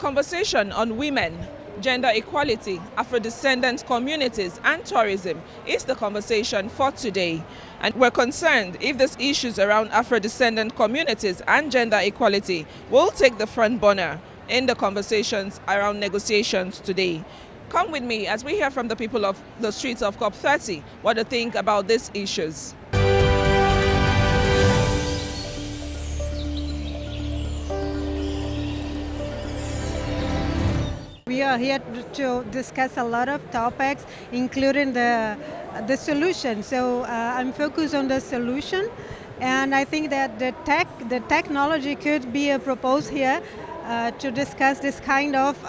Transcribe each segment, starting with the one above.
conversation on women, gender equality, Afro-descendant communities and tourism is the conversation for today. And we're concerned if these issues around Afro-descendant communities and gender equality will take the front burner in the conversations around negotiations today. Come with me as we hear from the people of the streets of COP30 what they think about these issues. We are here to discuss a lot of topics, including the solution. So I'm focused on the solution, and I think that the technology could be proposed here to discuss this kind of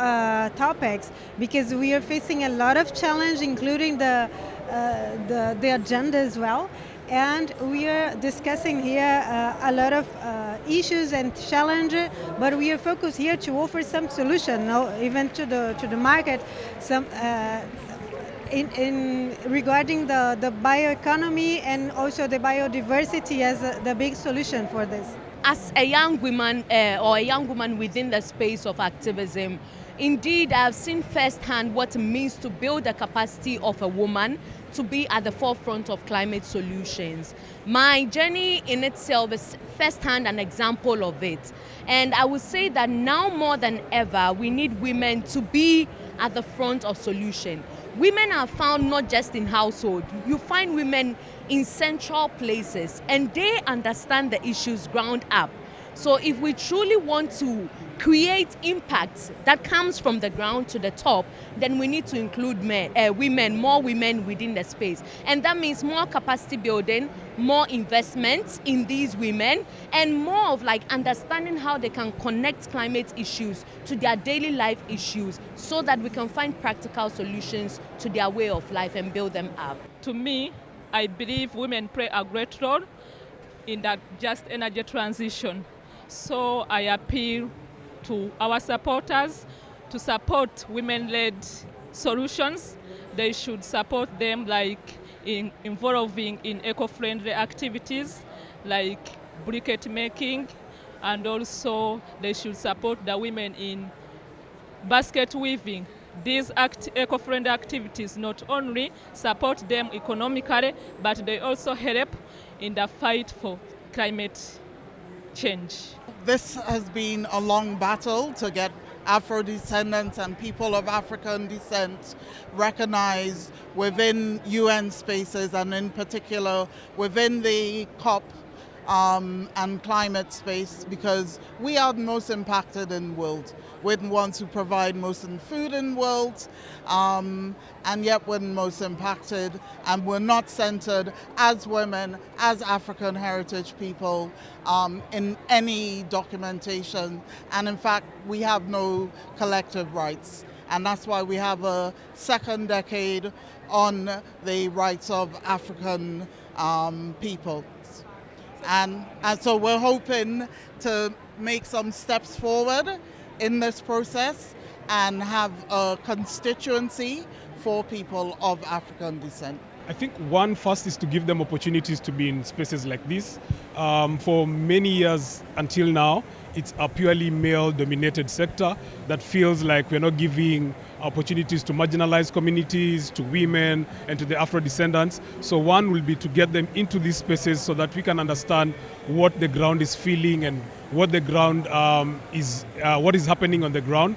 topics, because we are facing a lot of challenge, including the agenda as well. And we are discussing here a lot of issues and challenges, but we are focused here to offer some solution, even to the market, some in regarding the bioeconomy and also the biodiversity as the big solution for this. As a young woman or a young woman within the space of activism, indeed I've seen firsthand what it means to build the capacity of a woman to be at the forefront of climate solutions. My journey in itself is firsthand an example of it. And I would say that now more than ever, we need women to be at the front of solution. Women are found not just in household. You find women in central places, and they understand the issues ground up. So if we truly want to create impact that comes from the ground to the top, then we need to include women, more women within the space. And that means more capacity building, more investment in these women, and more of like understanding how they can connect climate issues to their daily life issues so that we can find practical solutions to their way of life and build them up. To me, I believe women play a great role in that just energy transition. So I appeal to our supporters to support women-led solutions. They should support them like in involving in eco-friendly activities like briquette making, and also they should support the women in basket weaving. These eco-friendly activities not only support them economically, but they also help in the fight for climate change. This has been a long battle to get Afro-descendants and people of African descent recognized within UN spaces, and in particular within the COP and climate space, because we are the most impacted in the world. We're the ones who provide most in food in the world, and yet we're the most impacted, and we're not centered as women, as African heritage people in any documentation. And in fact, we have no collective rights. And that's why we have a second decade on the rights of African people. And so we're hoping to make some steps forward in this process and have a constituency for people of African descent. I think one first is to give them opportunities to be in spaces like this. For many years until now, it's a purely male-dominated sector that feels like we're not giving opportunities to marginalized communities, to women, and to the Afro-descendants. So one will be to get them into these spaces so that we can understand what the ground is feeling and what the ground what is happening on the ground.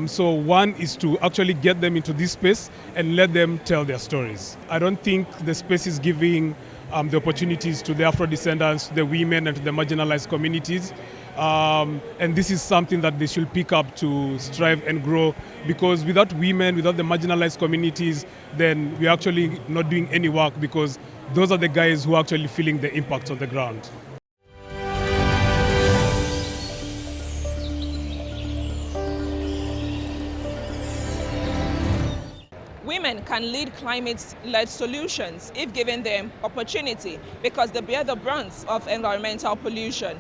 So one is to actually get them into this space and let them tell their stories. I don't think the space is giving the opportunities to the Afro-descendants, to the women, and to the marginalized communities. And this is something that they should pick up to strive and grow, because without women, without the marginalized communities, then we're actually not doing any work, because those are the guys who are actually feeling the impact on the ground. Women can lead climate-led solutions if given the opportunity, because they bear the brunt of environmental pollution.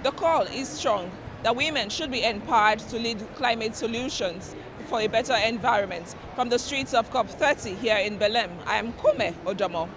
The call is strong that women should be empowered to lead climate solutions for a better environment. From the streets of COP30 here in Belém, I am Kome Odomo.